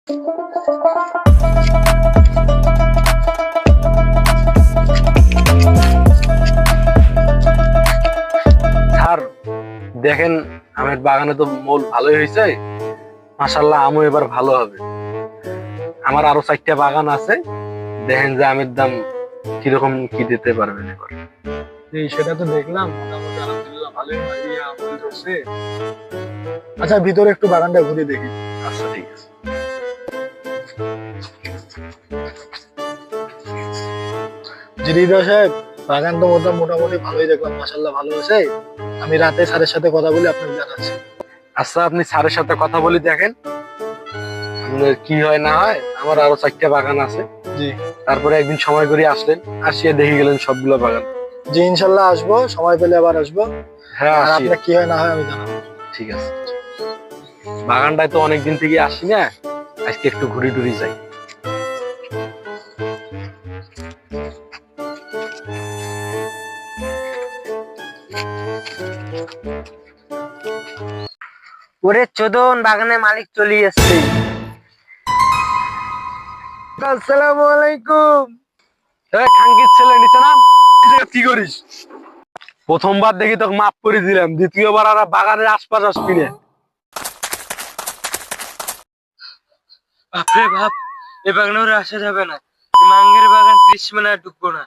Sir দেখেন, আমের বাগানে তো মূল ভালোই হয়েছে। মাশাআল্লাহ, আমও এবার ভালো হবে। আমার আরো 4টা বাগান আছে, দেখেন যে আমের দাম কিরকম কি দিতে পারবেন এবার। সেটা তো দেখলাম, মোটামুটি আলহামদুলিল্লাহ ভালোই আম ধরছে। আচ্ছা, ভিতরে একটু বাগানটা ঘুরে দেখি। আচ্ছা ঠিক আছে। জি হৃদয় সাহেব, বাগান তো মোটামুটি ভালোই দেখলাম, মাশাআল্লাহ ভালো হয়েছে। আমি রাতে স্যারের সাথে কথা বলে আপনাকে জানাচ্ছি। আচ্ছা, আপনি স্যারের সাথে কথা বলি দেখেন আপনার কি হয় না হয়। আমার আরো 4টা বাগান আছে। জি তারপরে একদিন সময় করে আসলেন, আসিয়ে দেখে গেলেন সবগুলো বাগান। জি, ইনশাল্লাহ আসবো, সময় পেলে আবার আসবো। হ্যাঁ আর আসি। আপনার কি হয় না হয় আমি জানাবো। ঠিক আছে। বাগানটায় তো অনেকদিন থেকে আসি না, আজকে একটু ঘুরে টুরি যাই। ওরে চোদন, বাগানের মালিক চলে এসছে। আসসালামু আলাইকুম। খাঙ্কির ছেলে নিচে নাম। কি করিস? প্রথমবার দেখি তোকে মাফ করে দিলাম, দ্বিতীয়বার আর বাগানের আশপাশ আসবি না। বাপরে বাপ, এ বাগানে ওরা আসা যাবে না। মাঙ্গের বাগান 30 মিনিট ঢুকবো না।